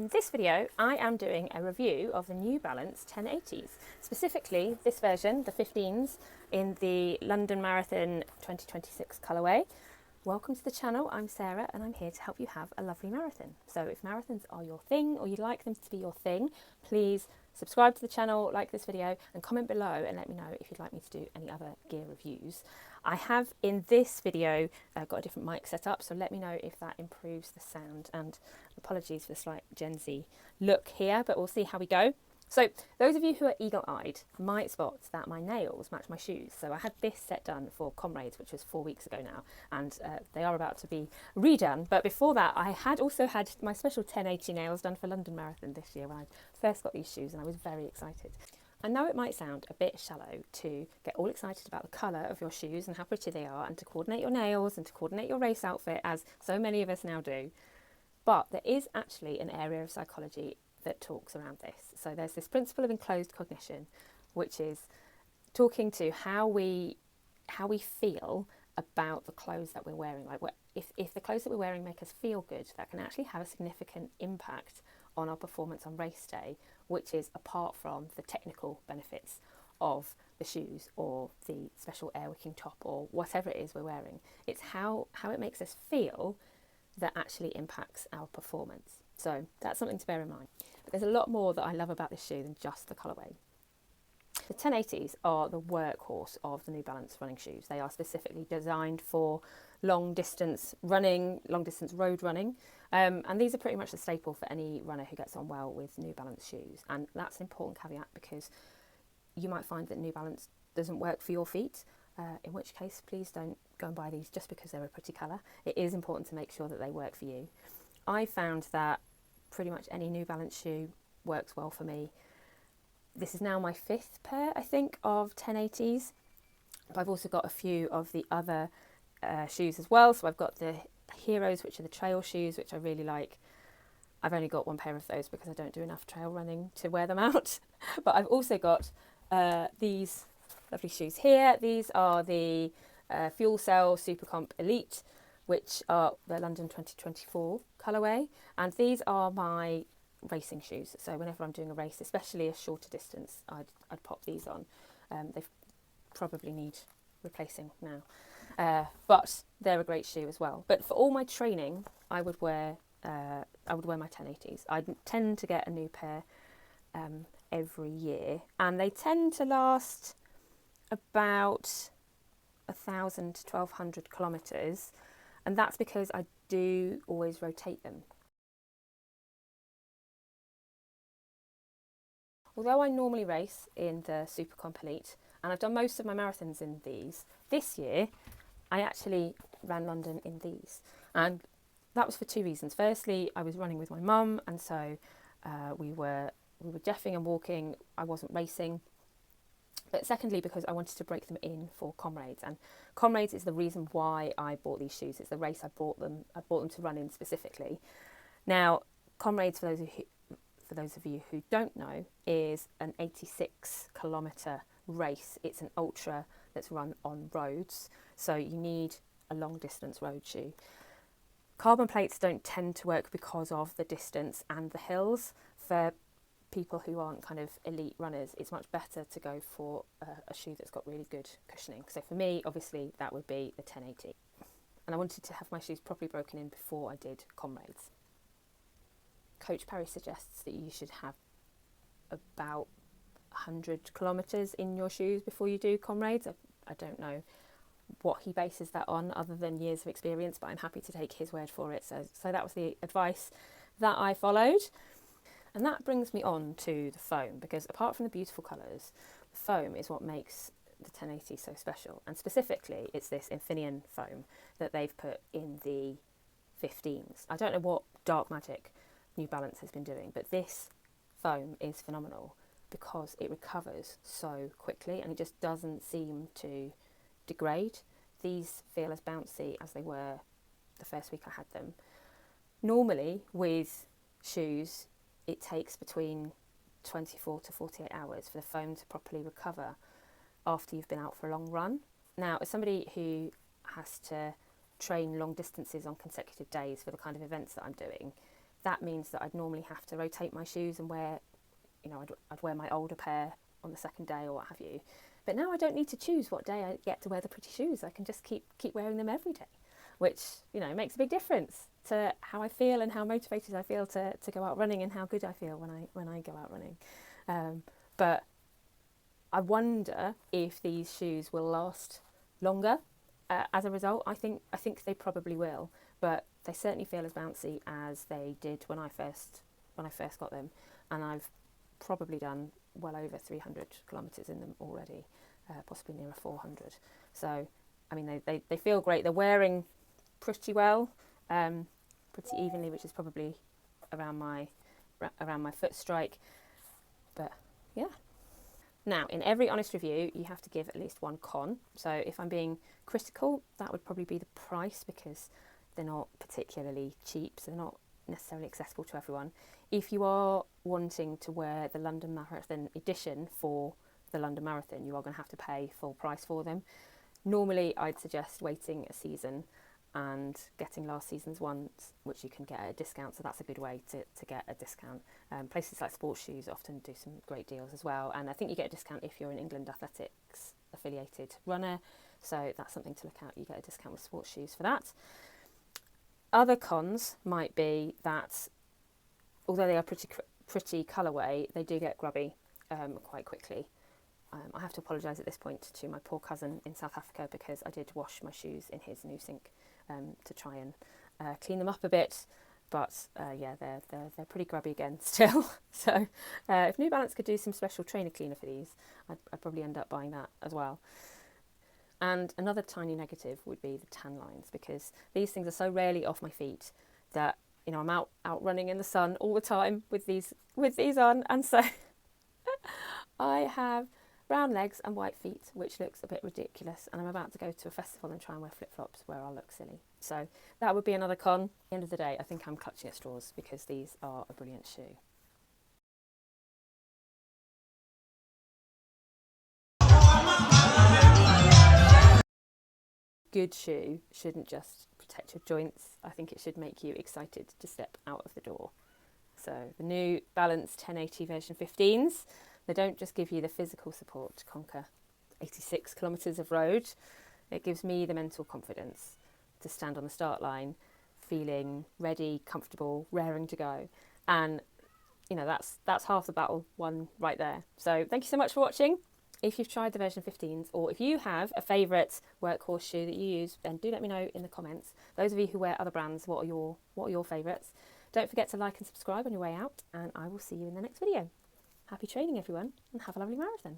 In this video, I am doing a review of the New Balance 1080s, specifically this version, the 15s, in the London Marathon 2026 colourway. Welcome to the channel, I'm Sarah and I'm here to help you have a lovely marathon. So if marathons are your thing or you'd like them to be your thing, please subscribe to the channel, like this video and comment below and let me know if you'd like me to do any other gear reviews. I have in this video got a different mic set up, so let me know if that improves the sound, and apologies for the slight Gen Z look here, but we'll see how we go. So those of you who are eagle-eyed might spot that my nails match my shoes. So I had this set done for Comrades, which was 4 weeks ago now, and they are about to be redone. But before that, I had also had my special 1080 nails done for London Marathon this year when I first got these shoes, and I was very excited. I know it might sound a bit shallow to get all excited about the colour of your shoes and how pretty they are, and to coordinate your nails and to coordinate your race outfit, as so many of us now do. But there is actually an area of psychology that talks around this. So there's this principle of enclosed cognition, which is talking to how we feel about the clothes that we're wearing. Like, if the clothes that we're wearing make us feel good, that can actually have a significant impact on our performance on race day, which is apart from the technical benefits of the shoes or the special airwicking top or whatever it is we're wearing. It's how it makes us feel that actually impacts our performance. So that's something to bear in mind. But there's a lot more that I love about this shoe than just the colourway. The 1080s are the workhorse of the New Balance running shoes. They are specifically designed for long distance running, long distance road running. And these are pretty much the staple for any runner who gets on well with New Balance shoes. And that's an important caveat, because you might find that New Balance doesn't work for your feet, in which case please don't go and buy these just because they're a pretty colour. It is important to make sure that they work for you. I found that pretty much any New Balance shoe works well for me. This is now my 5th pair, I think, of 1080s. But I've also got a few of the other shoes as well. So I've got the Heroes, which are the trail shoes, which I really like. I've only got one pair of those because I don't do enough trail running to wear them out. But I've also got these lovely shoes here. These are the Fuel Cell Super Comp Elite, which are the London 2024 colourway. And these are my racing shoes. So whenever I'm doing a race, especially a shorter distance, I'd pop these on. They probably need replacing now, but they're a great shoe as well. But for all my training, I would wear my 1080s. I tend to get a new pair every year, and they tend to last about 1,000 to 1,200 kilometres, and that's because I do always rotate them. Although I normally race in the Super Comp Elite, and I've done most of my marathons in these, this year I actually ran London in these. And that was for 2 reasons. Firstly, I was running with my mum, and so we were jeffing and walking. I wasn't racing. But secondly, because I wanted to break them in for Comrades. And Comrades is the reason why I bought these shoes. It's the race I bought them to run in specifically. Now, Comrades, for those of you who don't know, is an 86-kilometre race. It's an ultra that's run on roads, so you need a long distance road shoe. Carbon plates don't tend to work because of the distance and the hills. For people who aren't kind of elite runners, it's much better to go for a shoe that's got really good cushioning. So for me, obviously, that would be the 1080. And I wanted to have my shoes properly broken in before I did Comrades. Coach Parry suggests that you should have about 100 kilometres in your shoes before you do Comrades. I don't know what he bases that on other than years of experience, but I'm happy to take his word for it. So that was the advice that I followed. And that brings me on to the foam, because apart from the beautiful colours, the foam is what makes the 1080 so special. And specifically, it's this Infinion Foam that they've put in the 15s. I don't know what dark magic New Balance has been doing, but this foam is phenomenal because it recovers so quickly and it just doesn't seem to degrade. These feel as bouncy as they were the first week I had them. Normally with shoes, it takes between 24 to 48 hours for the foam to properly recover after you've been out for a long run. Now, as somebody who has to train long distances on consecutive days for the kind of events that I'm doing, that means that I'd normally have to rotate my shoes and wear, you know, I'd wear my older pair on the second day or what have you. But now I don't need to choose what day I get to wear the pretty shoes. I can just keep wearing them every day, which, you know, makes a big difference to how I feel and how motivated I feel to go out running and how good I feel when I go out running. But I wonder if these shoes will last longer as a result. I think they probably will, but they certainly feel as bouncy as they did when I first got them, and I've probably done well over 300 kilometres in them already, possibly nearer 400. So, I mean, they feel great. They're wearing pretty well, pretty evenly, which is probably around my foot strike. But yeah. Now, in every honest review, you have to give at least one con. So if I'm being critical, that would probably be the price, because they're not particularly cheap, so they're not necessarily accessible to everyone. If you are wanting to wear the London Marathon Edition for the London Marathon, you are going to have to pay full price for them. Normally, I'd suggest waiting a season and getting last season's ones, which you can get at a discount, so that's a good way to get a discount. Places like Sports Shoes often do some great deals as well, and I think you get a discount if you're an England Athletics affiliated runner, so that's something to look at. You get a discount with Sports Shoes for that. Other cons might be that although they are pretty colourway, they do get grubby quite quickly. I have to apologise at this point to my poor cousin in South Africa, because I did wash my shoes in his new sink to try and clean them up a bit, but yeah, they're pretty grubby again still. So if New Balance could do some special trainer cleaner for these, I'd probably end up buying that as well. And another tiny negative would be the tan lines, because these things are so rarely off my feet that, you know, I'm out running in the sun all the time with these on, and so I have brown legs and white feet, which looks a bit ridiculous, and I'm about to go to a festival and try and wear flip-flops where I'll look silly. So that would be another con. At the end of the day, I think I'm clutching at straws, because these are a brilliant shoe. Good shoe shouldn't just protect your joints. I think it should make you excited to step out of the door. So the New Balance 1080 version 15s, they don't just give you the physical support to conquer 86 kilometres of road. It gives me the mental confidence to stand on the start line feeling ready, comfortable, raring to go. And, you know, that's half the battle won right there. So thank you so much for watching. If you've tried the version 15s, or if you have a favourite workhorse shoe that you use, then do let me know in the comments. Those of you who wear other brands, what are your favourites? Don't forget to like and subscribe on your way out, and I will see you in the next video. Happy training, everyone, and have a lovely marathon.